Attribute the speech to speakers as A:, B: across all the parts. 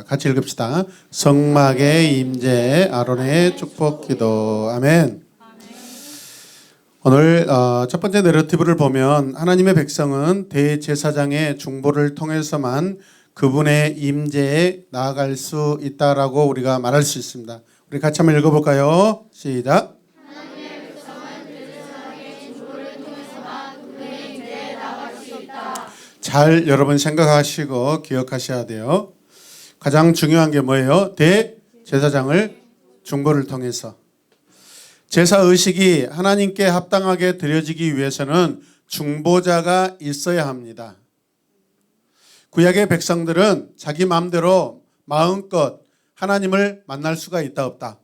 A: 같이 읽읍시다. 성막의 임재 아론의 축복 기도. 아멘. 오늘 첫 번째 내러티브를 보면 하나님의 백성은 대제사장의 중보를 통해서만 그분의 임재에 나아갈 수 있다라고 우리가 말할 수 있습니다. 우리 같이 한번 읽어볼까요? 시작.
B: 하나님의 백성은 대제사장의 중보를 통해서만 그분의 임재에 나아갈 수 있다.
A: 잘 여러분 생각하시고 기억하셔야 돼요. 가장 중요한 게 뭐예요? 대제사장을 중보를 통해서. 제사의식이 하나님께 합당하게 드려지기 위해서는 중보자가 있어야 합니다. 구약의 백성들은 자기 마음대로 마음껏 하나님을 만날 수가 있다 없다?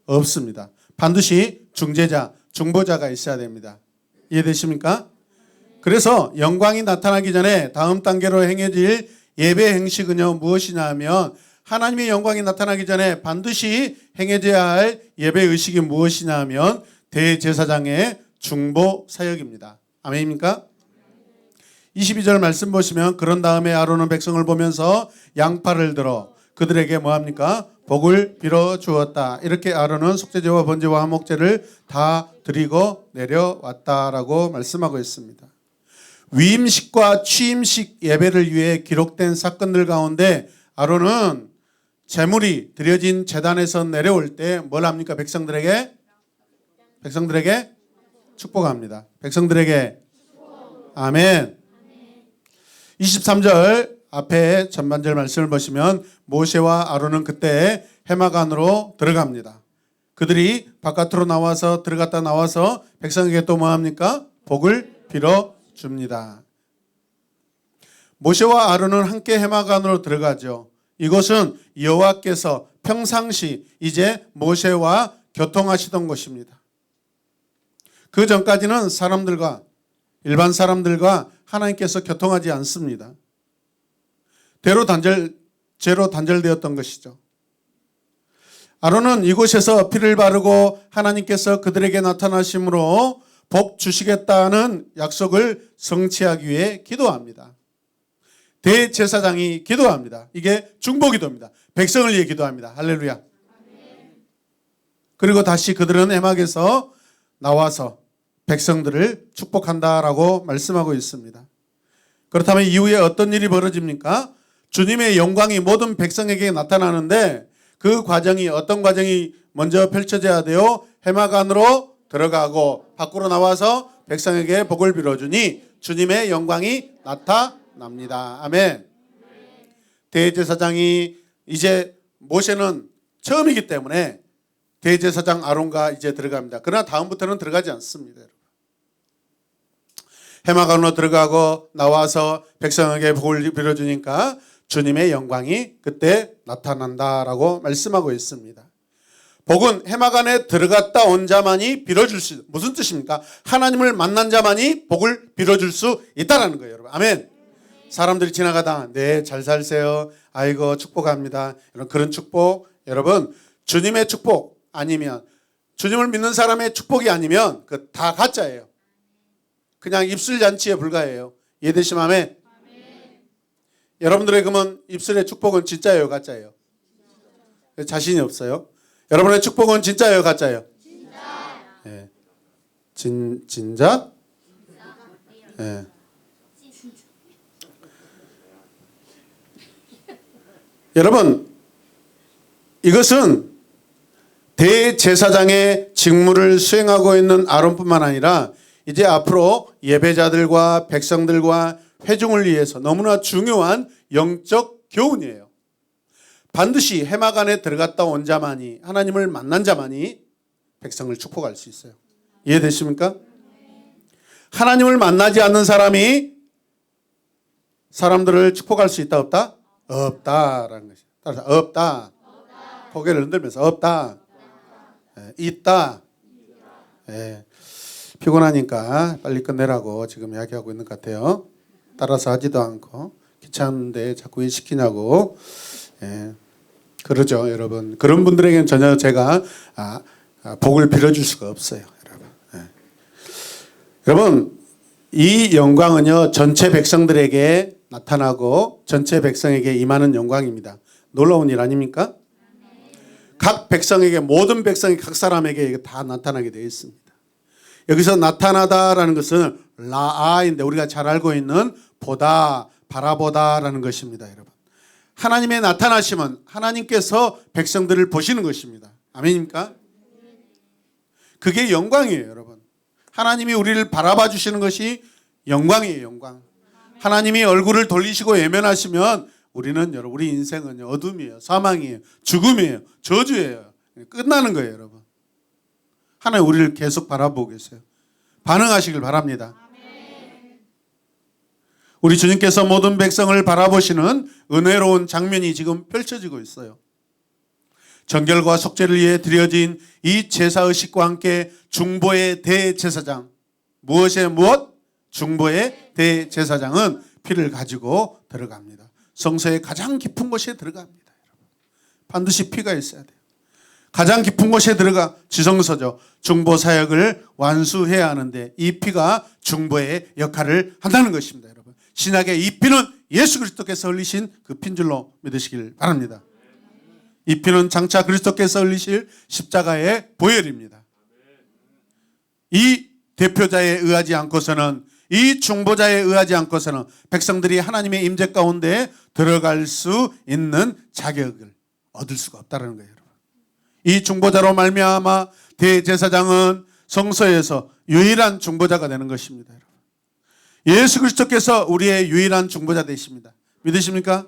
A: 없습니다. 반드시 중재자, 중보자가 있어야 됩니다. 이해되십니까? 그래서 영광이 나타나기 전에 다음 단계로 행해질 예배 행식은요 무엇이냐 하면 하나님의 영광이 나타나기 전에 반드시 행해져야 할 예배 의식이 무엇이냐 하면 대제사장의 중보 사역입니다. 아멘입니까? 22절 말씀 보시면 그런 다음에 아론은 백성을 보면서 양팔을 들어 그들에게 뭐합니까? 복을 빌어 주었다. 이렇게 아론은 속죄제와 번제와 화목제를 다 드리고 내려왔다라고 말씀하고 있습니다. 위임식과 취임식 예배를 위해 기록된 사건들 가운데 아론은 제물이 드려진 제단에서 내려올 때 뭘 합니까? 백성들에게 축복합니다. 백성들에게 아멘. 23절 앞에 전반절 말씀을 보시면 모세와 아론은 그때 해막 안으로 들어갑니다. 그들이 바깥으로 나와서 들어갔다 나와서 백성에게 또 뭐합니까? 복을 빌어 줍니다. 모세와 아론은 함께 해막 안으로 들어가죠. 이곳은 여호와께서 평상시 이제 모세와 교통하시던 곳입니다. 그 전까지는 일반 사람들과 하나님께서 교통하지 않습니다. 죄로 단절되었던 것이죠. 아론은 이곳에서 피를 바르고 하나님께서 그들에게 나타나심으로 복 주시겠다는 약속을 성취하기 위해 기도합니다. 대제사장이 기도합니다. 이게 중보기도입니다. 백성을 위해 기도합니다. 할렐루야. 그리고 다시 그들은 해막에서 나와서 백성들을 축복한다라고 말씀하고 있습니다. 그렇다면 이후에 어떤 일이 벌어집니까? 주님의 영광이 모든 백성에게 나타나는데 그 과정이 어떤 과정이 먼저 펼쳐져야 돼요? 해막 안으로 들어가고 밖으로 나와서 백성에게 복을 빌어주니 주님의 영광이 나타납니다. 아멘. 대제사장이 이제 모세는 처음이기 때문에 대제사장 아론과 이제 들어갑니다. 그러나 다음부터는 들어가지 않습니다. 여러분. 해막 안으로 들어가고 나와서 백성에게 복을 빌어주니까 주님의 영광이 그때 나타난다라고 말씀하고 있습니다. 복은 해막 안에 들어갔다 온 자만이 빌어줄 수 있다. 무슨 뜻입니까? 하나님을 만난 자만이 복을 빌어줄 수 있다라는 거예요. 여러분. 아멘. 사람들이 지나가다 네, 잘 살세요. 아이고 축복합니다. 그런 축복. 여러분 주님의 축복 아니면 주님을 믿는 사람의 축복이 아니면 그 다 가짜예요. 그냥 입술 잔치에 불과해요. 이해되시면 아멘. 여러분들의 그러면 입술의 축복은 진짜예요, 가짜예요? 자신이 없어요. 여러분의 축복은 진짜예요, 가짜예요? 진짜. 예. 진짜? 예. 여러분, 이것은 대제사장의 직무를 수행하고 있는 아론뿐만 아니라 이제 앞으로 예배자들과 백성들과 회중을 위해서 너무나 중요한 영적 교훈이에요. 반드시 해막 안에 들어갔다 온 자만이 하나님을 만난 자만이 백성을 축복할 수 있어요. 이해되십니까? 하나님을 만나지 않는 사람이 사람들을 축복할 수 있다 없다? 없다라는 것이에요. 따라서 없다. 고개를 흔들면서 없다. 있다. 예. 피곤하니까 빨리 끝내라고 지금 이야기하고 있는 것 같아요. 따라서 하지도 않고 귀찮은데 자꾸 일 시키냐고. 예. 그러죠, 여러분. 그런 분들에게는 전혀 제가 복을 빌어줄 수가 없어요, 여러분. 예. 여러분, 이 영광은요 전체 백성들에게 나타나고 전체 백성에게 임하는 영광입니다. 놀라운 일 아닙니까? 각 백성에게, 모든 백성이 각 사람에게 이게 다 나타나게 되어 있습니다. 여기서 나타나다라는 것은 라아인데 우리가 잘 알고 있는 보다, 바라보다라는 것입니다. 여러분, 하나님의 나타나심은 하나님께서 백성들을 보시는 것입니다. 아멘입니까? 그게 영광이에요. 여러분, 하나님이 우리를 바라봐 주시는 것이 영광이에요. 영광. 하나님이 얼굴을 돌리시고 외면하시면 우리 인생은 어둠이에요. 사망이에요. 죽음이에요. 저주예요. 끝나는 거예요. 여러분, 하나님 우리를 계속 바라보고 계세요. 반응하시길 바랍니다. 우리 주님께서 모든 백성을 바라보시는 은혜로운 장면이 지금 펼쳐지고 있어요. 정결과 속죄를 위해 드려진 이 제사의식과 함께 중보의 대제사장, 무엇의 무엇? 중보의 대제사장은 피를 가지고 들어갑니다. 성소의 가장 깊은 곳에 들어갑니다. 여러분, 반드시 피가 있어야 돼요. 가장 깊은 곳에 들어가, 지성소죠. 중보 사역을 완수해야 하는데 이 피가 중보의 역할을 한다는 것입니다. 여러분, 신약의 이 피는 예수 그리스도께서 흘리신 그 피인 줄로 믿으시길 바랍니다. 이 피는 장차 그리스도께서 흘리실 십자가의 보혈입니다. 이 대표자에 의하지 않고서는, 이 중보자에 의하지 않고서는 백성들이 하나님의 임재 가운데 들어갈 수 있는 자격을 얻을 수가 없다는 거예요. 여러분, 이 중보자로 말미암아 대제사장은 성소에서 유일한 중보자가 되는 것입니다. 여러분, 예수 그리스도께서 우리의 유일한 중보자 되십니다. 믿으십니까?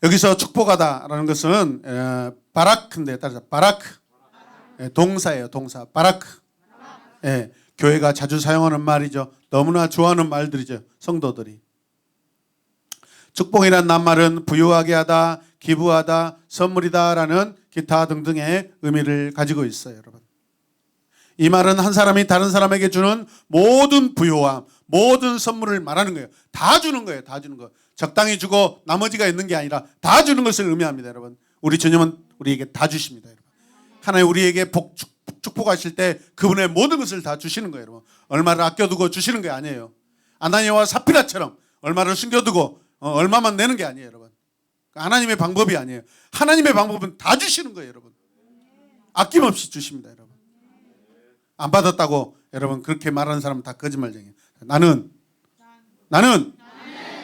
A: 여기서 축복하다라는 것은 바라크인데 따라서 바라크, 동사예요. 동사 바라크. 교회가 자주 사용하는 말이죠. 너무나 좋아하는 말들이죠. 성도들이. 축복이란 낱말은 부유하게 하다, 기부하다, 선물이다라는 기타 등등의 의미를 가지고 있어요. 여러분, 이 말은 한 사람이 다른 사람에게 주는 모든 부요함, 모든 선물을 말하는 거예요. 다 주는 거예요. 다 주는 거. 적당히 주고 나머지가 있는 게 아니라 다 주는 것을 의미합니다. 여러분, 우리 주님은 우리에게 다 주십니다. 여러분, 하나님 우리에게 축복하실 때 그분의 모든 것을 다 주시는 거예요. 여러분, 얼마를 아껴두고 주시는 게 아니에요. 아나니아와 사피라처럼 얼마를 숨겨두고 얼마만 내는 게 아니에요. 여러분, 하나님의 방법이 아니에요. 하나님의 방법은 다 주시는 거예요. 여러분, 아낌없이 주십니다. 여러분, 안 받았다고 여러분 그렇게 말하는 사람은 다 거짓말쟁이에요. 나는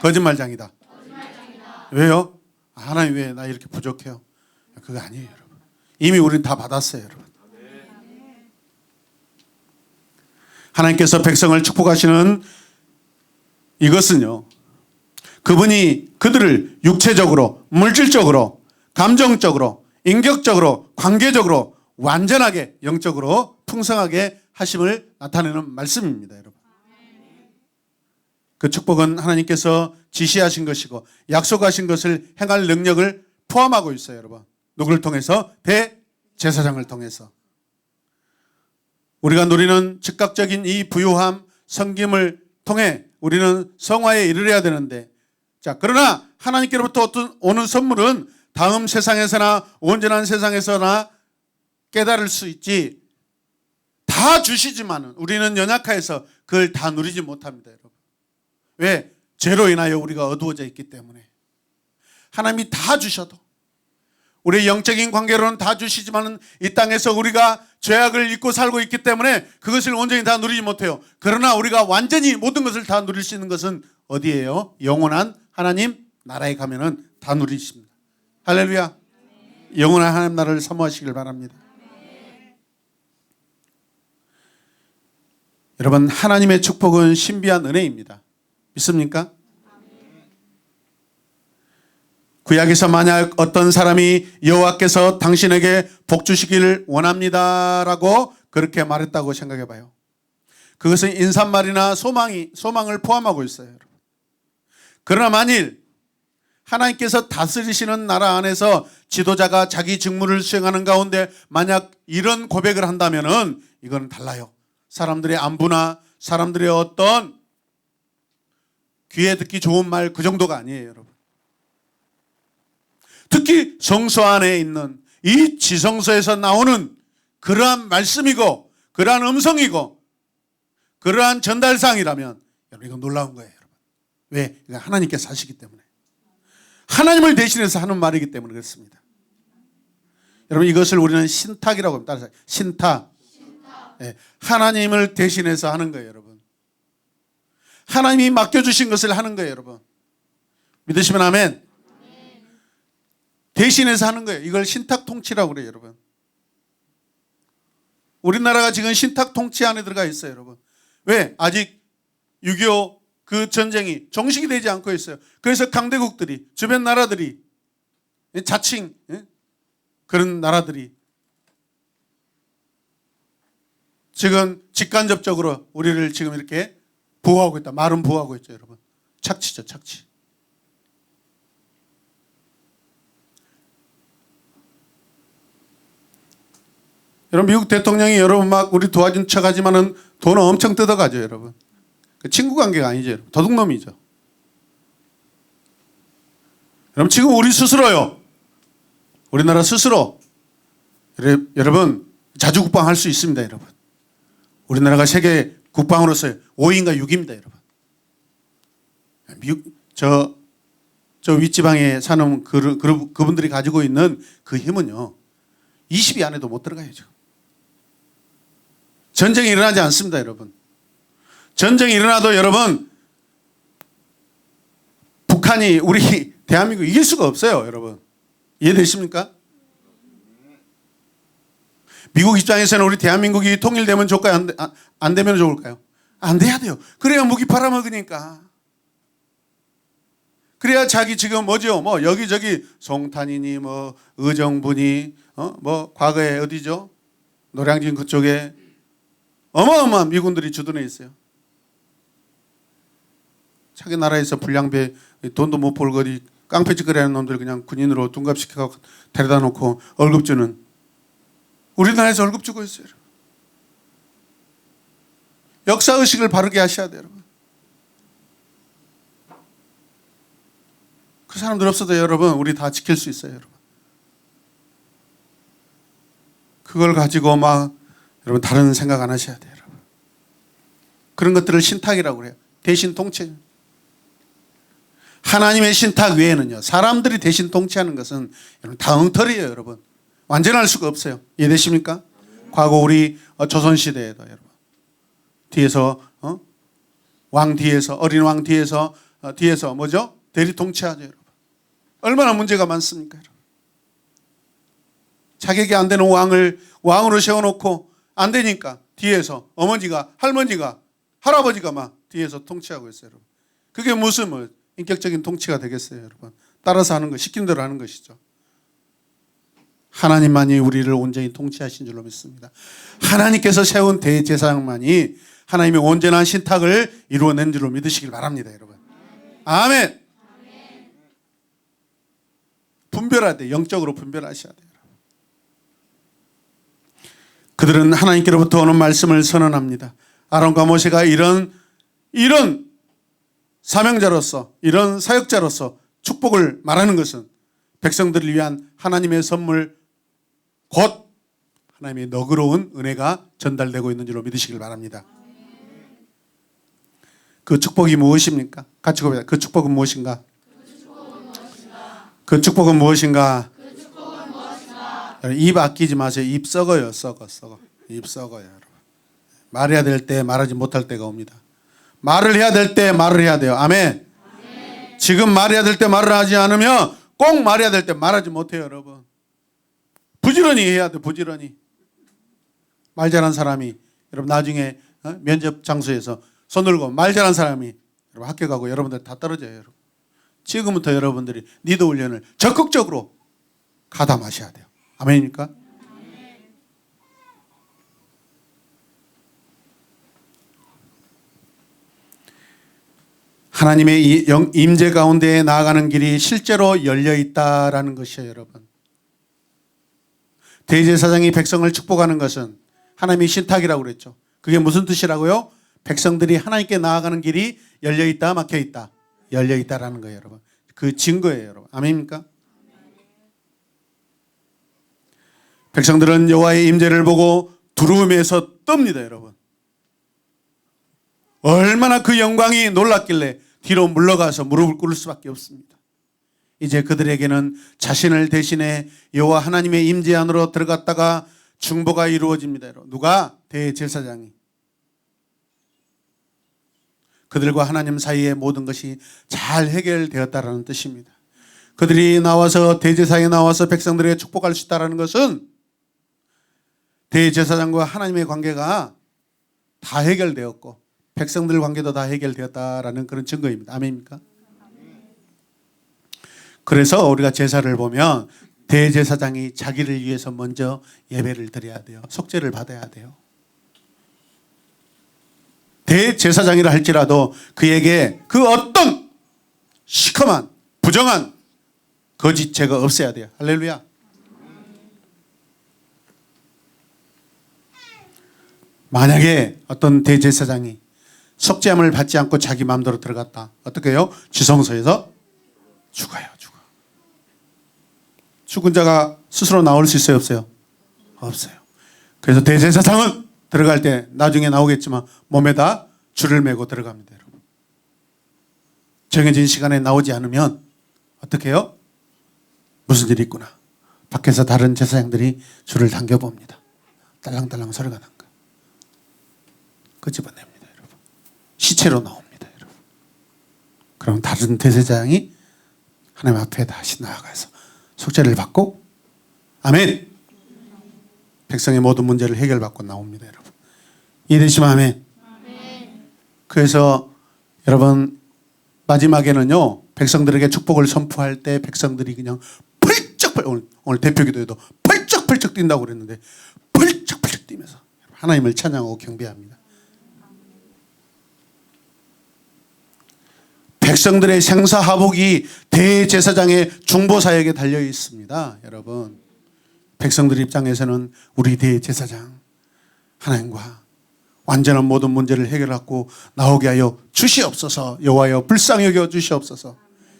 A: 거짓말장이다. 왜요? 하나님 왜 나 이렇게 부족해요? 그거 아니에요. 여러분, 이미 우리는 다 받았어요. 여러분, 하나님께서 백성을 축복하시는 이것은요, 그분이 그들을 육체적으로, 물질적으로, 감정적으로, 인격적으로, 관계적으로 완전하게, 영적으로 풍성하게 하심을 나타내는 말씀입니다. 여러분, 그 축복은 하나님께서 지시하신 것이고 약속하신 것을 행할 능력을 포함하고 있어요. 여러분, 누구를 통해서? 대제사장을 통해서. 우리가 누리는 즉각적인 이 부유함, 섬김을 통해 우리는 성화에 이르러야 되는데, 자, 그러나 하나님께로부터 오는 선물은 다음 세상에서나 온전한 세상에서나 깨달을 수 있지, 다 주시지만은 우리는 연약해서 그걸 다 누리지 못합니다. 여러분, 왜? 죄로 인하여 우리가 어두워져 있기 때문에. 하나님이 다 주셔도, 우리의 영적인 관계로는 다 주시지만은 이 땅에서 우리가 죄악을 잊고 살고 있기 때문에 그것을 온전히 다 누리지 못해요. 그러나 우리가 완전히 모든 것을 다 누릴 수 있는 것은 어디예요? 영원한 하나님 나라에 가면은 다 누리십니다. 할렐루야. 영원한 하나님 나라를 사모하시길 바랍니다. 여러분, 하나님의 축복은 신비한 은혜입니다. 믿습니까? 구약에서 만약 어떤 사람이 여호와께서 당신에게 복 주시기를 원합니다라고 그렇게 말했다고 생각해 봐요. 그것은 인사말이나 소망을 포함하고 있어요. 여러분, 그러나 만일 하나님께서 다스리시는 나라 안에서 지도자가 자기 직무를 수행하는 가운데 만약 이런 고백을 한다면은 이건 달라요. 사람들의 안부나 사람들의 어떤 귀에 듣기 좋은 말 그 정도가 아니에요. 여러분, 특히 성소 안에 있는 이 지성소에서 나오는 그러한 말씀이고 그러한 음성이고 그러한 전달상이라면 여러분, 이건 놀라운 거예요. 여러분, 왜? 하나님께서 하시기 때문에. 하나님을 대신해서 하는 말이기 때문에 그렇습니다. 여러분 이것을 우리는 신탁이라고 합니다. 따라서 신탁. 네, 하나님을 대신해서 하는 거예요, 여러분. 하나님이 맡겨주신 것을 하는 거예요, 여러분. 믿으시면 아멘. 대신해서 하는 거예요. 이걸 신탁 통치라고 그래요, 여러분. 우리나라가 지금 신탁 통치 안에 들어가 있어요, 여러분. 왜? 아직 6.25 그 전쟁이 종식이 되지 않고 있어요. 그래서 강대국들이, 주변 나라들이, 자칭 그런 나라들이 지금 직간접적으로 우리를 지금 이렇게 보호하고 있다. 말은 보호하고 있죠, 여러분. 착취죠, 착취. 여러분 미국 대통령이 여러분 막 우리 도와준 척하지만은 돈은 엄청 뜯어가죠, 여러분. 그 친구 관계가 아니죠, 여러분. 도둑놈이죠. 여러분 지금 우리 스스로요. 우리나라 스스로 여러분 자주국방 할 수 있습니다, 여러분. 우리나라가 세계 국방으로서 5위인가 6위입니다, 여러분. 미국 저 윗지방에 사는 그분들이 가지고 있는 그 힘은요 20위 안에도 못 들어가요 지금. 전쟁이 일어나지 않습니다, 여러분. 전쟁이 일어나도 여러분 북한이 우리 대한민국 이길 수가 없어요, 여러분. 이해되십니까? 미국 입장에서는 우리 대한민국이 통일되면 좋을까요? 안 되면 좋을까요? 안 돼야 돼요. 그래야 무기 팔아먹으니까. 그래야 자기 지금 뭐죠? 뭐 여기저기 송탄이니 뭐 의정부니 뭐 과거에 어디죠? 노량진 그쪽에 어마어마한 미군들이 주둔해 있어요. 자기 나라에서 불량배 돈도 못 벌고 어디 깡패짓거리하는 놈들 그냥 군인으로 둔갑시켜서 데려다 놓고 월급 주는, 우리나라에서 월급 주고 있어요. 역사의식을 바르게 하셔야 돼요, 여러분. 그 사람들 없어도 여러분 우리 다 지킬 수 있어요, 여러분. 그걸 가지고 막 여러분 다른 생각 안 하셔야 돼요, 여러분. 그런 것들을 신탁이라고 그래요. 대신 통치. 하나님의 신탁 외에는요 사람들이 대신 통치하는 것은 여러분 다 엉터리예요, 여러분. 완전할 수가 없어요. 이해되십니까? 과거 우리 조선시대에도 여러분 뒤에서 왕 뒤에서 어린 왕 뒤에서 뭐죠? 대리 통치하죠, 여러분. 얼마나 문제가 많습니까, 여러분. 자격이 안 되는 왕을 왕으로 세워놓고 안 되니까 뒤에서 어머니가 할머니가 할아버지가 막 뒤에서 통치하고 있어요, 여러분. 그게 무슨 뭐 인격적인 통치가 되겠어요, 여러분. 따라서 하는 거, 시킨 대로 하는 것이죠. 하나님만이 우리를 온전히 통치하신 줄로 믿습니다. 하나님께서 세운 대제사장만이 하나님의 온전한 신탁을 이루어낸 줄로 믿으시길 바랍니다, 여러분. 아멘. 분별해야 돼. 영적으로 분별하셔야 돼요. 그들은 하나님께로부터 오는 말씀을 선언합니다. 아론과 모세가 이런 사명자로서, 이런 사역자로서 축복을 말하는 것은 백성들을 위한 하나님의 선물, 곧 하나님의 너그러운 은혜가 전달되고 있는 줄로 믿으시길 바랍니다. 그 축복이 무엇입니까? 같이 고백합니다. 그 축복은 무엇인가? 그 축복은 무엇인가? 입 아끼지 마세요. 입 썩어요. 썩어. 입 썩어요, 여러분. 말해야 될 때 말하지 못할 때가 옵니다. 말을 해야 될 때 말을 해야 돼요. 아멘. 지금 말해야 될 때 말을 하지 않으면 꼭 말해야 될 때 말하지 못해요, 여러분. 부지런히 해야 돼, 부지런히. 말 잘한 사람이 여러분 나중에 면접 장소에서 손 들고 말 잘한 사람이 여러분 합격하고 여러분들 다 떨어져요, 여러분. 지금부터 여러분들이 리더 훈련을 적극적으로 가담하셔야 돼요. 아멘입니까? 하나님의 임재 가운데 나아가는 길이 실제로 열려 있다라는 것이에요, 여러분. 대제사장이 백성을 축복하는 것은 하나님의 신탁이라고 그랬죠. 그게 무슨 뜻이라고요? 백성들이 하나님께 나아가는 길이 열려 있다, 막혀 있다. 열려 있다라는 거예요, 여러분. 그 증거예요, 여러분. 아멘입니까? 백성들은 여호와의 임재를 보고 두려움에서 떱니다, 여러분. 얼마나 그 영광이 놀랍길래 뒤로 물러가서 무릎을 꿇을 수밖에 없습니다. 이제 그들에게는 자신을 대신해 여호와 하나님의 임재 안으로 들어갔다가 중보가 이루어집니다. 누가? 대제사장이. 그들과 하나님 사이의 모든 것이 잘 해결되었다라는 뜻입니다. 그들이 나와서 대제사에 나와서 백성들에게 축복할 수 있다는 것은 대제사장과 하나님의 관계가 다 해결되었고 백성들 관계도 다 해결되었다라는 그런 증거입니다. 아멘입니까? 그래서 우리가 제사를 보면 대제사장이 자기를 위해서 먼저 예배를 드려야 돼요. 속죄를 받아야 돼요. 대제사장이라 할지라도 그에게 그 어떤 시커먼 부정한 거짓 죄가 없어야 돼요. 할렐루야. 만약에 어떤 대제사장이 속죄함을 받지 않고 자기 마음대로 들어갔다. 어떻게 해요? 지성소에서 죽어요. 죽은 자가 스스로 나올 수 있어요? 없어요? 없어요. 그래서 대제사장은 들어갈 때 나중에 나오겠지만 몸에다 줄을 매고 들어갑니다. 여러분. 정해진 시간에 나오지 않으면 어떻게 해요? 무슨 일이 있구나. 밖에서 다른 제사장들이 줄을 당겨봅니다. 딸랑딸랑 소리가 난 거예요. 끄집어냅니다. 여러분. 시체로 나옵니다. 여러분. 그럼 다른 대제사장이 하나님 앞에 다시 나아가서 속죄를 받고 아멘. 백성의 모든 문제를 해결받고 나옵니다. 여러분. 이해되시면 아멘. 그래서 여러분 마지막에는요 백성들에게 축복을 선포할 때 백성들이 그냥 펄쩍펄쩍 오늘 대표기도에도 펄쩍펄쩍 뛴다고 그랬는데 펄쩍펄쩍 뛰면서 하나님을 찬양하고 경배합니다. 백성들의 생사하복이 대제사장의 중보사역에 달려 있습니다. 여러분 백성들 입장에서는 우리 대제사장 하나님과 완전한 모든 문제를 해결하고 나오게 하여 주시옵소서. 여호와여 불쌍히 여겨 주시옵소서.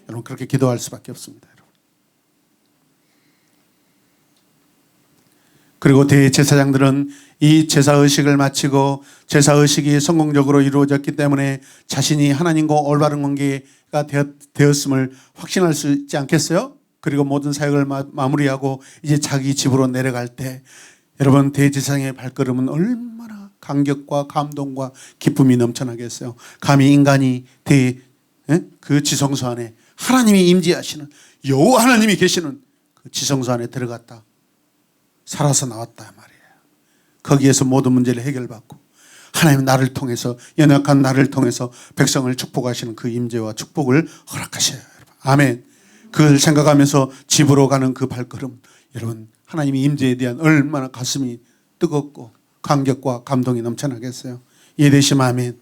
A: 여러분 그렇게 기도할 수밖에 없습니다. 여러분. 그리고 대제사장들은 이 제사의식을 마치고 제사의식이 성공적으로 이루어졌기 때문에 자신이 하나님과 올바른 관계가 되었음을 확신할 수 있지 않겠어요? 그리고 모든 사역을 마무리하고 이제 자기 집으로 내려갈 때 여러분 대제사장의 발걸음은 얼마나 감격과 감동과 기쁨이 넘쳐나겠어요. 감히 인간이 그 지성소 안에 하나님이 임재하시는 여호와 하나님이 계시는 그 지성소 안에 들어갔다. 살아서 나왔다 말이에요. 거기에서 모든 문제를 해결받고 하나님 나를 통해서 연약한 나를 통해서 백성을 축복하시는 그 임재와 축복을 허락하셔요. 여러분. 아멘. 그걸 생각하면서 집으로 가는 그 발걸음 여러분 하나님의 임재에 대한 얼마나 가슴이 뜨겁고 감격과 감동이 넘쳐나겠어요. 이해되시면 아멘.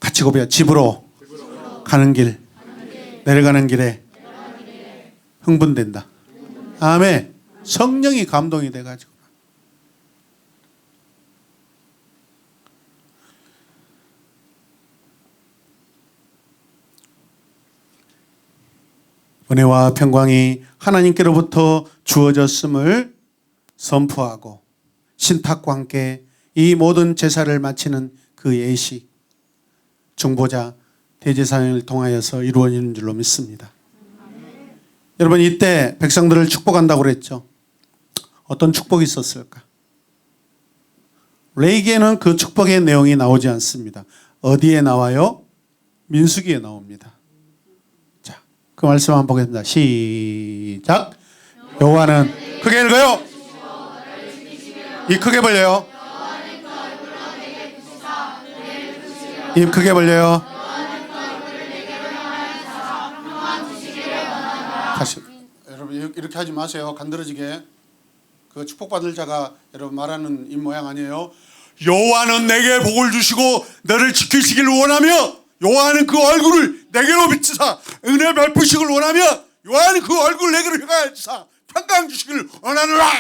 A: 같이 고백해요. 집으로 가는 길 내려가는 길에 흥분된다. 아멘. 성령이 감동이 돼가지고 은혜와 평강이 하나님께로부터 주어졌음을 선포하고 신탁과 함께 이 모든 제사를 마치는 그 예식 중보자 대제사장을 통하여서 이루어지는 줄로 믿습니다. 여러분 이때 백성들을 축복한다고 그랬죠. 어떤 축복이 있었을까? 레위기에는 그 축복의 내용이 나오지 않습니다. 어디에 나와요? 민수기에 나옵니다. 자, 그 말씀 한번 보겠습니다. 시작. 여호와는 크게 읽어요. 입 크게 벌려요. 입 크게 벌려요. 다시 여러분 이렇게 하지 마세요. 간드러지게. 그 축복받을 자가 여러분 말하는 입 모양 아니에요. 여호와는 내게 복을 주시고 너를 지키시길 원하며 여호와는 그 얼굴을 내게로 비추사 은혜 베푸시길 원하며 여호와는 그 얼굴을 내게로 향하사 평강 주시길 원하노라.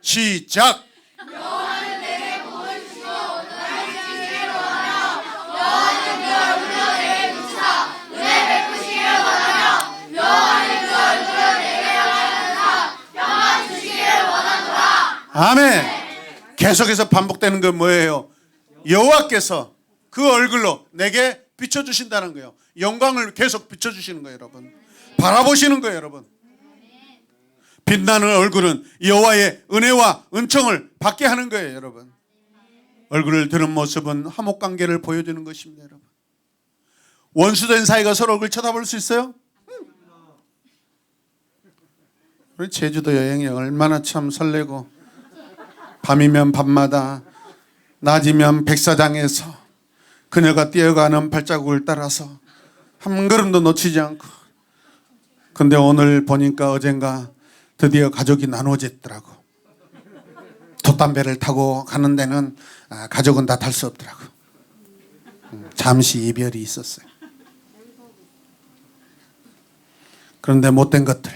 A: 시작.
B: 여호와는 내게 복을 주시고 너를 지키시길 원하며 여호와는 그 얼굴을 내게 비추사 은혜 베푸시길 원하며 여호와는 그 얼굴을 내게 향하사 평강 주시길 원하노라.
A: 아멘. 계속해서 반복되는 건 뭐예요? 여호와께서 그 얼굴로 내게 비춰주신다는 거예요. 영광을 계속 비춰주시는 거예요, 여러분. 바라보시는 거예요, 여러분. 빛나는 얼굴은 여호와의 은혜와 은총을 받게 하는 거예요, 여러분. 얼굴을 드는 모습은 화목관계를 보여주는 것입니다, 여러분. 원수된 사이가 서로 얼굴 쳐다볼 수 있어요? 우리 제주도 여행이 얼마나 참 설레고, 밤이면 밤마다, 낮이면 백사장에서 그녀가 뛰어가는 발자국을 따라서 한 걸음도 놓치지 않고, 근데 오늘 보니까 어젠가 드디어 가족이 나눠졌더라고. 돛담배를 타고 가는 데는 가족은 다 탈 수 없더라고. 잠시 이별이 있었어요. 그런데 못된 것들,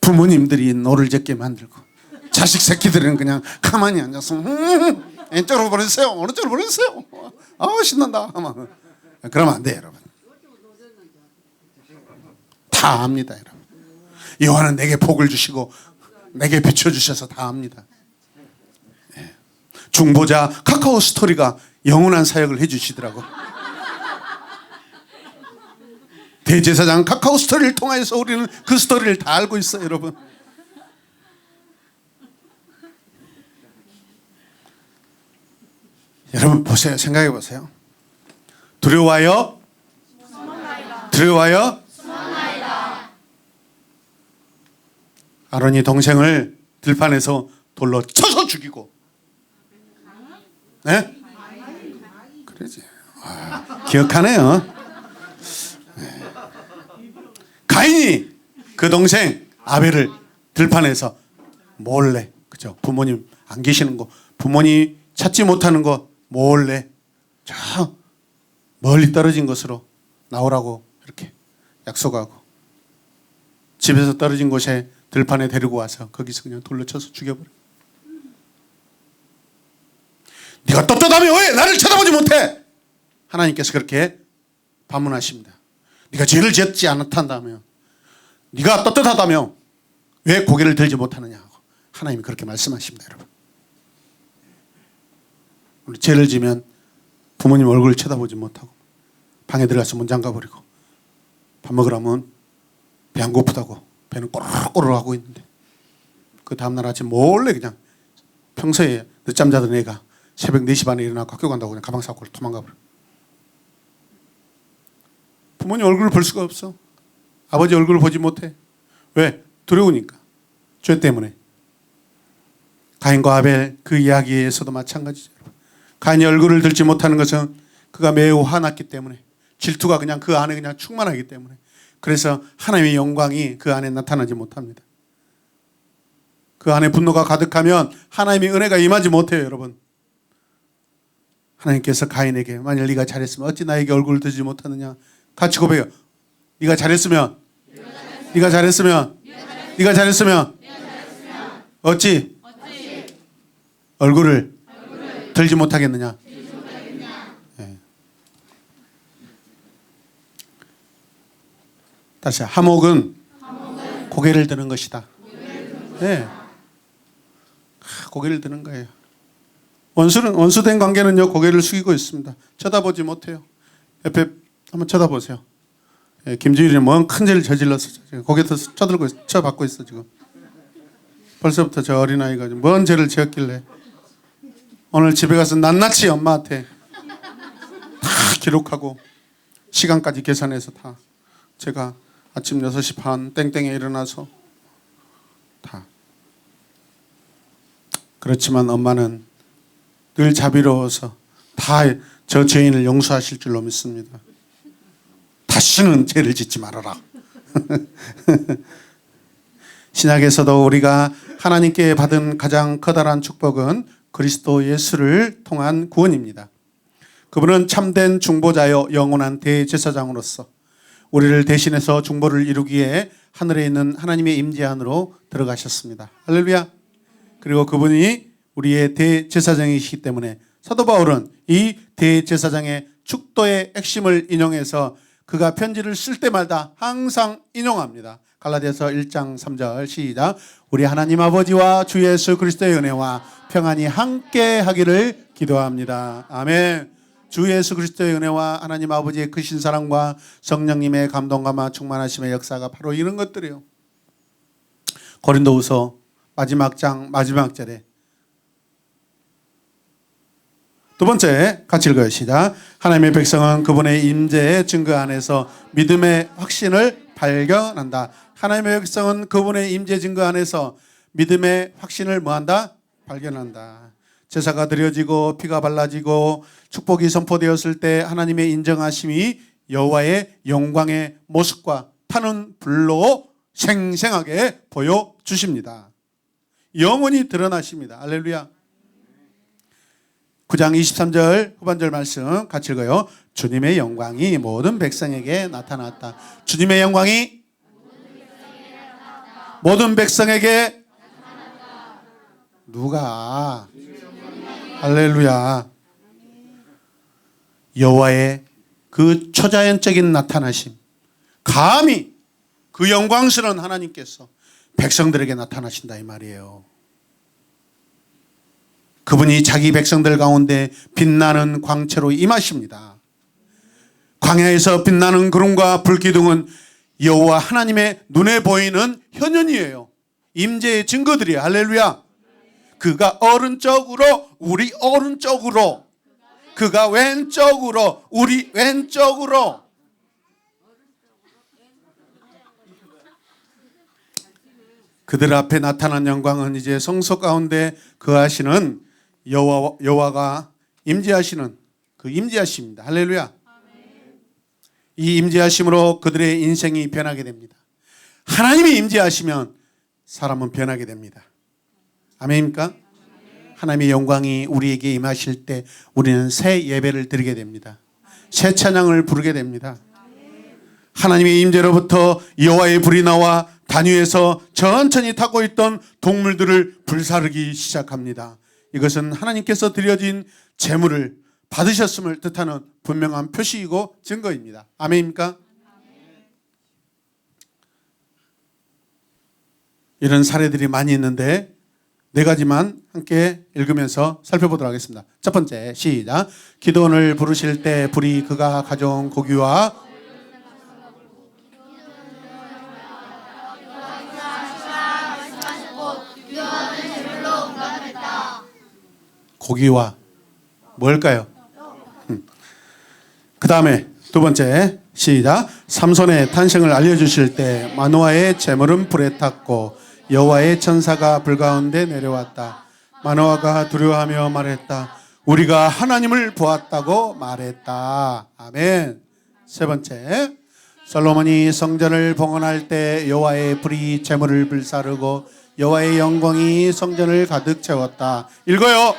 A: 부모님들이 노를 젓게 만들고 자식 새끼들은 그냥 가만히 앉아서 왼쪽으로 보내주세요, 오른쪽으로 보내주세요, 신난다. 그러면 안 돼요, 여러분. 다 압니다, 여러분. 여호와는 내게 복을 주시고 내게 비춰주셔서 다 압니다. 중보자 카카오 스토리가 영원한 사역을 해주시더라고. 대제사장 카카오 스토리를 통해서 우리는 그 스토리를 다 알고 있어요, 여러분. 여러분 보세요, 생각해 보세요. 두려워하여 두려워하여 아론이 동생을 들판에서 돌로 쳐서 죽이고, 네? 그러지. 기억하네요. 네. 가인이 그 동생 아벨을 들판에서 몰래, 그죠? 부모님 안 계시는 거, 부모님 찾지 못하는 거 몰래 저 멀리 떨어진 곳으로 나오라고 이렇게 약속하고, 집에서 떨어진 곳에 들판에 데리고 와서 거기서 그냥 돌로 쳐서 죽여버려. 네가 떳떳하며 왜 나를 쳐다보지 못해? 하나님께서 그렇게 반문하십니다. 네가 죄를 지었지 않았다며, 네가 떳떳하다며 왜 고개를 들지 못하느냐 하고 하나님이 그렇게 말씀하십니다, 여러분. 우리 죄를 지면 부모님 얼굴을 쳐다보지 못하고 방에 들어가서 문 잠가버리고, 밥 먹으라면 배 안 고프다고 배는 꼬르륵꼬르륵 하고 있는데, 그 다음날 아침 몰래 그냥 평소에 늦잠 자던 애가 새벽 4시 반에 일어나고 학교 간다고 그냥 가방 싸고 도망가버려. 부모님 얼굴을 볼 수가 없어. 아버지 얼굴을 보지 못해. 왜? 두려우니까. 죄 때문에. 가인과 아벨 그 이야기에서도 마찬가지죠. 가인이 얼굴을 들지 못하는 것은 그가 매우 화났기 때문에, 질투가 그냥 그 안에 그냥 충만하기 때문에, 그래서 하나님의 영광이 그 안에 나타나지 못합니다. 그 안에 분노가 가득하면 하나님의 은혜가 임하지 못해요, 여러분. 하나님께서 가인에게 만일 네가 잘했으면 어찌 나에게 얼굴을 들지 못하느냐, 같이 고백해요. 네가 잘했으면 어찌 얼굴을 들지 못하겠느냐. 네. 다시 하목은 고개를 드는 것이다. 네. 고개를 드는 거예요. 원수된 관계는요, 고개를 숙이고 있습니다. 쳐다보지 못해요. 옆에 한번 쳐다보세요. 예, 김주일이 뭔 큰 죄를 저질렀어. 고개도 쳐받고 있어 지금. 벌써부터 저 어린아이가 뭔 죄를 지었길래 오늘 집에 가서 낱낱이 엄마한테 다 기록하고 시간까지 계산해서 다 제가 아침 6시 반 땡땡에 일어나서 다. 그렇지만 엄마는 늘 자비로워서 다 저 죄인을 용서하실 줄로 믿습니다. 다시는 죄를 짓지 말아라. 신약에서도 우리가 하나님께 받은 가장 커다란 축복은 그리스도 예수를 통한 구원입니다. 그분은 참된 중보자여 영원한 대제사장으로서 우리를 대신해서 중보를 이루기에 하늘에 있는 하나님의 임재 안으로 들어가셨습니다. 할렐루야. 그리고 그분이 우리의 대제사장이시기 때문에 사도 바울은 이 대제사장의 축도의 핵심을 인용해서 그가 편지를 쓸 때마다 항상 인용합니다. 갈라디아서 1장 3절 시작. 우리 하나님 아버지와 주 예수 그리스도의 은혜와 평안이 함께 하기를 기도합니다. 아멘. 주 예수 그리스도의 은혜와 하나님 아버지의 크신 사랑과 성령님의 감동감화 충만하심의 역사가 바로 이런 것들이에요. 고린도후서 마지막 장 마지막 절에 두 번째 같이 읽어요. 시작. 하나님의 백성은 그분의 임재의 증거 안에서 믿음의 확신을 발견한다. 하나님의 백성은 그분의 임재 증거 안에서 믿음의 확신을 뭐한다? 발견한다. 제사가 드려지고 피가 발라지고 축복이 선포되었을 때 하나님의 인정하심이 여호와의 영광의 모습과 타는 불로 생생하게 보여주십니다. 영원히 드러나십니다. 할렐루야. 9장 23절 후반절 말씀 같이 읽어요. 주님의 영광이 모든 백성에게 나타났다. 주님의 영광이 모든 백성에게 누가? 할렐루야. 여호와의 그 초자연적인 나타나심, 감히 그 영광스러운 하나님께서 백성들에게 나타나신다 이 말이에요. 그분이 자기 백성들 가운데 빛나는 광채로 임하십니다. 광야에서 빛나는 구름과 불기둥은 여호와 하나님의 눈에 보이는 현현이에요. 임재의 증거들이에요. 할렐루야. 그가 오른쪽으로 우리 오른쪽으로, 그가 왼쪽으로 우리 왼쪽으로. 그들 앞에 나타난 영광은 이제 성소 가운데 거하시는 여호와가 임재하시는 그 임재하심입니다. 할렐루야. 이 임재하심으로 그들의 인생이 변하게 됩니다. 하나님이 임재하시면 사람은 변하게 됩니다. 아멘입니까? 하나님의 영광이 우리에게 임하실 때 우리는 새 예배를 드리게 됩니다. 새 찬양을 부르게 됩니다. 하나님의 임재로부터 여호와의 불이 나와 단위에서 천천히 타고 있던 동물들을 불사르기 시작합니다. 이것은 하나님께서 드려진 제물을 받으셨음을 뜻하는 분명한 표시이고 증거입니다. 아멘입니까? 이런 사례들이 많이 있는데 네 가지만 함께 읽으면서 살펴보도록 하겠습니다. 첫 번째, 시작. 기도원을 부르실 때 불이 그가 가져온 고기와 고기와 뭘까요? 그 다음에 두 번째, 시작. 삼손의 탄생을 알려주실 때 마노아의 제물은 불에 탔고 여호와의 천사가 불 가운데 내려왔다. 마노아가 두려워하며 말했다. 우리가 하나님을 보았다고 말했다. 아멘. 세 번째, 솔로몬이 성전을 봉헌할 때 여호와의 불이 제물을 불사르고 여호와의 영광이 성전을 가득 채웠다. 읽어요.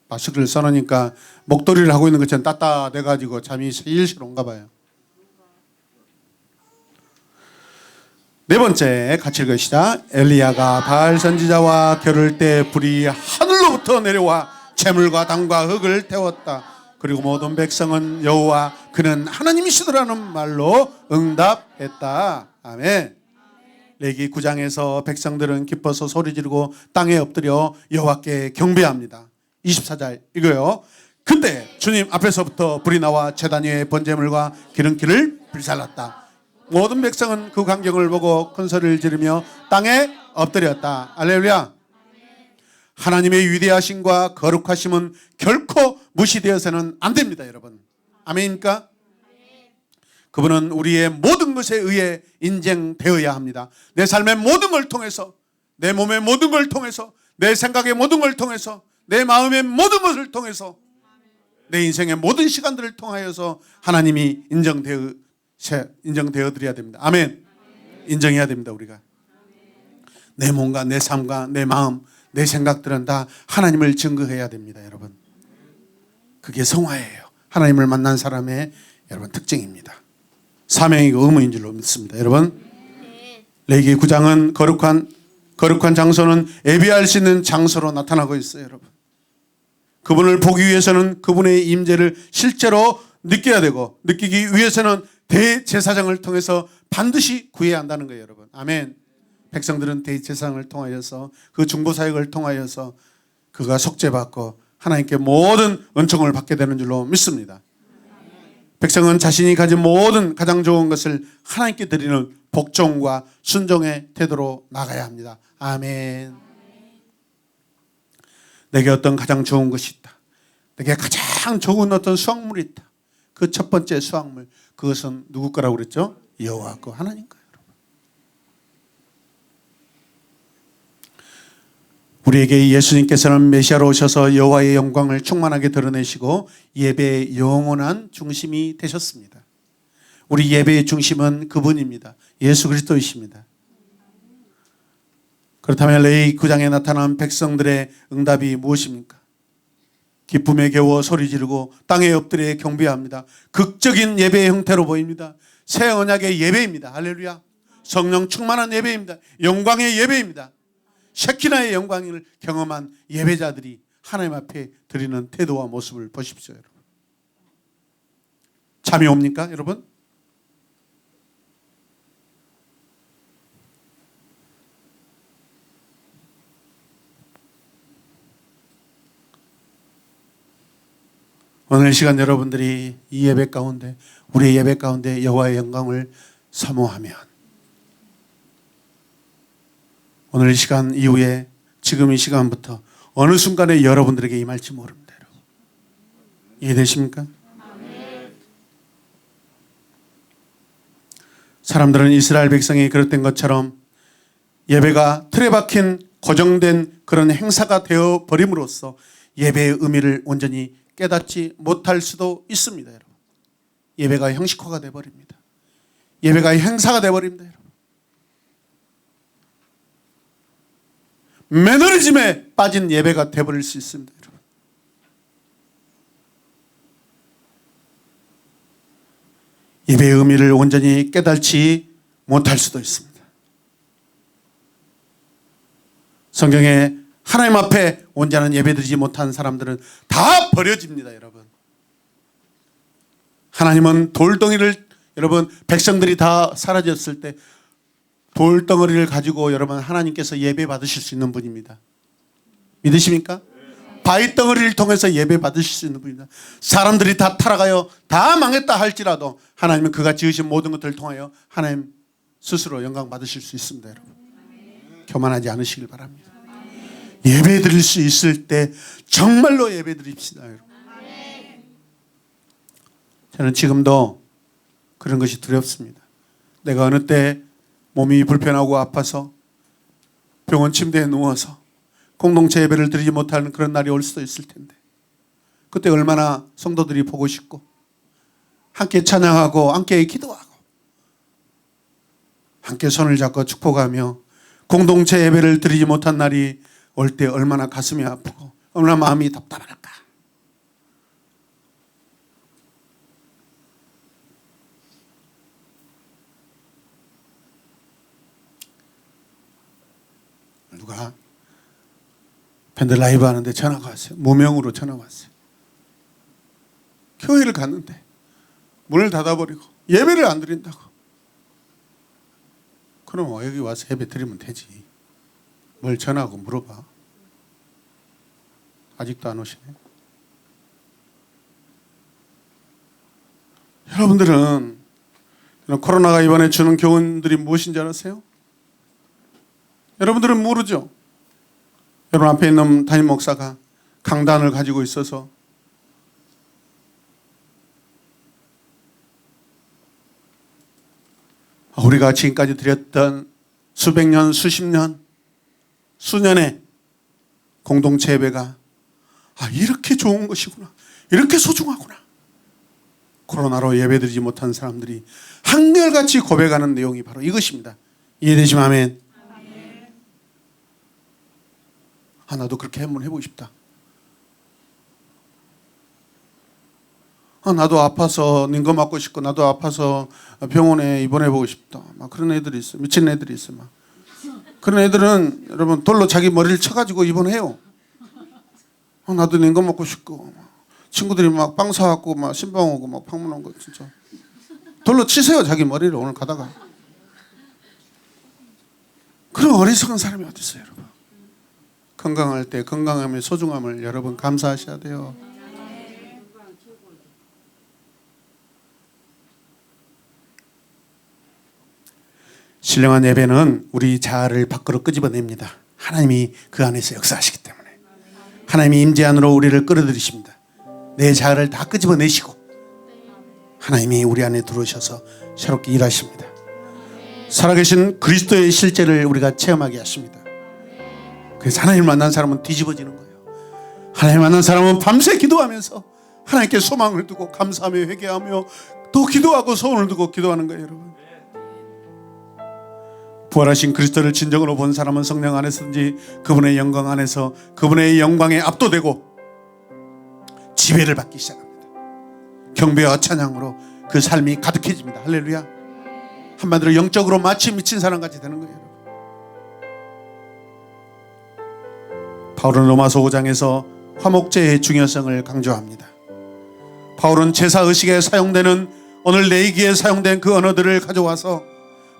A: 마스크를 써놓으니까 목도리를 하고 있는 것처럼 따뜻해가지고 잠이 슬슬 온가 봐요. 네 번째, 같이 읽으시다. 엘리야가 바알 선지자와 겨룰 때 불이 하늘로부터 내려와 재물과 담과 흙을 태웠다. 그리고 모든 백성은 여호와 그는 하나님이시더라는 말로 응답했다. 아멘. 레기 9장에서 백성들은 기뻐서 소리 지르고 땅에 엎드려 여호와께 경배합니다. 24절 이거요. 그때 주님 앞에서부터 불이 나와 제단 위에 번제물과 기름기를 불살랐다. 모든 백성은 그 광경을 보고 큰 소리를 지르며 땅에 엎드렸다. 할렐루야. 하나님의 위대하심과 거룩하심은 결코 무시되어서는 안 됩니다, 여러분. 아멘입니까? 그분은 우리의 모든 것에 의해 인정되어야 합니다. 내 삶의 모든 걸 통해서, 내 몸의 모든 걸 통해서, 내 생각의 모든 걸 통해서, 내 마음의 모든 것을 통해서, 내 인생의 모든 시간들을 통하여서 하나님이 인정되어 드려야 됩니다. 아멘. 인정해야 됩니다, 우리가. 내 몸과 내 삶과 내 마음, 내 생각들은 다 하나님을 증거해야 됩니다, 여러분. 그게 성화예요. 하나님을 만난 사람의 여러분 특징입니다. 사명이고 의무인 줄로 믿습니다. 여러분, 레위기 9장은 거룩한 장소는 예배할 수 있는 장소로 나타나고 있어요, 여러분. 그분을 보기 위해서는 그분의 임재를 실제로 느껴야 되고, 느끼기 위해서는 대제사장을 통해서 반드시 구해야 한다는 거예요, 여러분. 아멘. 백성들은 대제사장을 통하여서 그 중보사역을 통하여서 그가 속죄받고 하나님께 모든 은총을 받게 되는 줄로 믿습니다. 백성은 자신이 가진 모든 가장 좋은 것을 하나님께 드리는 복종과 순종의 태도로 나가야 합니다. 아멘. 내게 어떤 가장 좋은 것이 있다. 내게 가장 좋은 어떤 수확물이 있다. 그 첫 번째 수확물, 그것은 누구 거라고 그랬죠? 여호와 거, 하나님 거예요. 우리에게 예수님께서는 메시아로 오셔서 여호와의 영광을 충만하게 드러내시고 예배의 영원한 중심이 되셨습니다. 우리 예배의 중심은 그분입니다. 예수 그리스도이십니다. 그렇다면 레위 9장에 나타난 백성들의 응답이 무엇입니까? 기쁨에 겨워 소리 지르고 땅에 엎드려 경배합니다. 극적인 예배의 형태로 보입니다. 새 언약의 예배입니다. 할렐루야. 성령 충만한 예배입니다. 영광의 예배입니다. 셰키나의 영광을 경험한 예배자들이 하나님 앞에 드리는 태도와 모습을 보십시오, 여러분. 잠이 옵니까, 여러분? 오늘 시간 여러분들이 이 예배 가운데, 우리의 예배 가운데 여호와의 영광을 사모하면 오늘 이 시간 이후에 지금 이 시간부터 어느 순간에 여러분들에게 임할지 모릅니다. 여러분. 이해되십니까? 사람들은 이스라엘 백성이 그랬던 것처럼 예배가 틀에 박힌 고정된 그런 행사가 되어 버림으로써 예배의 의미를 온전히 깨닫지 못할 수도 있습니다. 여러분. 예배가 형식화가 되어버립니다. 예배가 행사가 되어버립니다. 여러분. 매너리즘에 빠진 예배가 되어버릴 수 있습니다. 여러분. 예배의 의미를 온전히 깨닫지 못할 수도 있습니다. 성경에 하나님 앞에 온전한 예배드리지 못한 사람들은 다 버려집니다. 여러분. 하나님은 돌덩이를, 여러분, 백성들이 다 사라졌을 때 돌덩어리를 가지고 여러분 하나님께서 예배 받으실 수 있는 분입니다. 믿으십니까? 바위덩어리를 통해서 예배 받으실 수 있는 분입니다. 사람들이 다 타락하여 다 망했다 할지라도 하나님은 그가 지으신 모든 것들을 통하여 하나님 스스로 영광 받으실 수 있습니다. 여러분. 교만하지 않으시길 바랍니다. 예배 드릴 수 있을 때 정말로 예배 드립시다. 여러분. 저는 지금도 그런 것이 두렵습니다. 내가 어느 때 몸이 불편하고 아파서 병원 침대에 누워서 공동체 예배를 드리지 못하는 그런 날이 올 수도 있을 텐데 그때 얼마나 성도들이 보고 싶고 함께 찬양하고 함께 기도하고 함께 손을 잡고 축복하며 공동체 예배를 드리지 못한 날이 올 때 얼마나 가슴이 아프고 얼마나 마음이 답답할까. 누가 밴드 라이브 하는데 전화가 왔어요. 무명으로 전화가 왔어요. 교회를 갔는데 문을 닫아버리고 예배를 안 드린다고. 그럼 여기 와서 예배 드리면 되지. 뭘 전화하고 물어봐. 아직도 안 오시네. 여러분들은 코로나가 이번에 주는 교훈들이 무엇인지 아세요? 여러분들은 모르죠. 여러분 앞에 있는 담임 목사가 강단을 가지고 있어서 우리가 지금까지 드렸던 수백 년, 수십 년, 수년의 공동체 예배가 이렇게 좋은 것이구나. 이렇게 소중하구나. 코로나로 예배드리지 못한 사람들이 한결같이 고백하는 내용이 바로 이것입니다. 이해되시면 아멘. 나도 그렇게 한번 해보고 싶다. 나도 아파서 닌거 맞고 싶고 나도 아파서 병원에 입원해보고 싶다. 막 그런 애들이 있어. 미친 애들이 있어. 막. 그런 애들은 여러분 돌로 자기 머리를 쳐가지고 입원해요. 나도 닌거 먹고 싶고 친구들이 막 빵 사갖고 막 신방 오고 막 방문한 거 진짜 돌로 치세요. 자기 머리를 오늘 가다가. 그런 어리석은 사람이 어디 있어요, 여러분? 건강할 때 건강함의 소중함을 여러분 감사하셔야 돼요. 신령한 예배는 우리 자아를 밖으로 끄집어냅니다. 하나님이 그 안에서 역사하시기 때문에. 하나님이 임재 안으로 우리를 끌어들이십니다. 내 자아를 다 끄집어내시고 하나님이 우리 안에 들어오셔서 새롭게 일하십니다. 살아계신 그리스도의 실제를 우리가 체험하게 하십니다. 그래서 하나님을 만난 사람은 뒤집어지는 거예요. 하나님을 만난 사람은 밤새 기도하면서 하나님께 소망을 두고 감사하며 회개하며 또 기도하고 소원을 두고 기도하는 거예요, 여러분. 부활하신 그리스도를 진정으로 본 사람은 성령 안에서든지 그분의 영광 안에서 그분의 영광에 압도되고 지배를 받기 시작합니다. 경배와 찬양으로 그 삶이 가득해집니다. 할렐루야. 한마디로 영적으로 마치 미친 사람같이 되는 거예요. 바울은 로마서 5장에서 화목제의 중요성을 강조합니다. 바울은 제사 의식에 사용되는 오늘 레이기에 사용된 그 언어들을 가져와서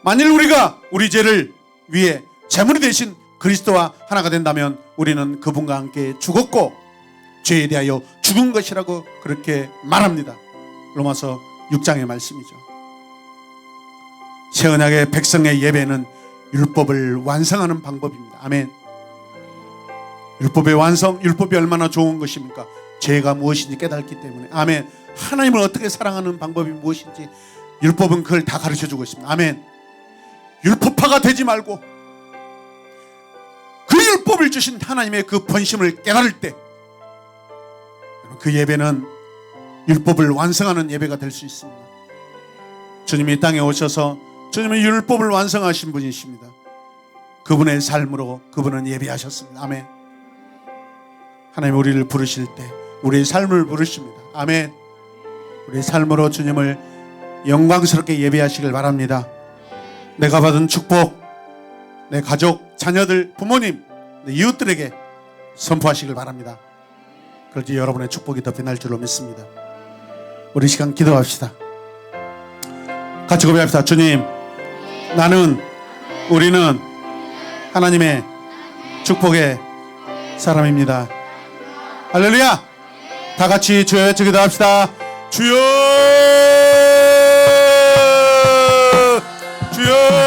A: 만일 우리가 우리 죄를 위해 제물이 되신 그리스도와 하나가 된다면 우리는 그분과 함께 죽었고 죄에 대하여 죽은 것이라고 그렇게 말합니다. 로마서 6장의 말씀이죠. 새 언약의 백성의 예배는 율법을 완성하는 방법입니다. 아멘. 율법의 완성, 율법이 얼마나 좋은 것입니까? 죄가 무엇인지 깨닫기 때문에. 아멘. 하나님을 어떻게 사랑하는 방법이 무엇인지 율법은 그걸 다 가르쳐주고 있습니다. 아멘. 율법파가 되지 말고 그 율법을 주신 하나님의 그 본심을 깨달을 때 그 예배는 율법을 완성하는 예배가 될 수 있습니다. 주님이 이 땅에 오셔서 주님은 율법을 완성하신 분이십니다. 그분의 삶으로 그분은 예배하셨습니다. 아멘. 하나님 우리를 부르실 때 우리의 삶을 부르십니다. 아멘. 우리의 삶으로 주님을 영광스럽게 예배하시길 바랍니다. 내가 받은 축복 내 가족, 자녀들, 부모님, 내 이웃들에게 선포하시길 바랍니다. 그럴 때 여러분의 축복이 더 빛날 줄로 믿습니다. 우리 시간 기도합시다. 같이 고백합시다. 주님, 나는, 우리는 하나님의 축복의 사람입니다. 할렐루야. 다 같이 주여 외쳐 기도합시다. 주여, 주여.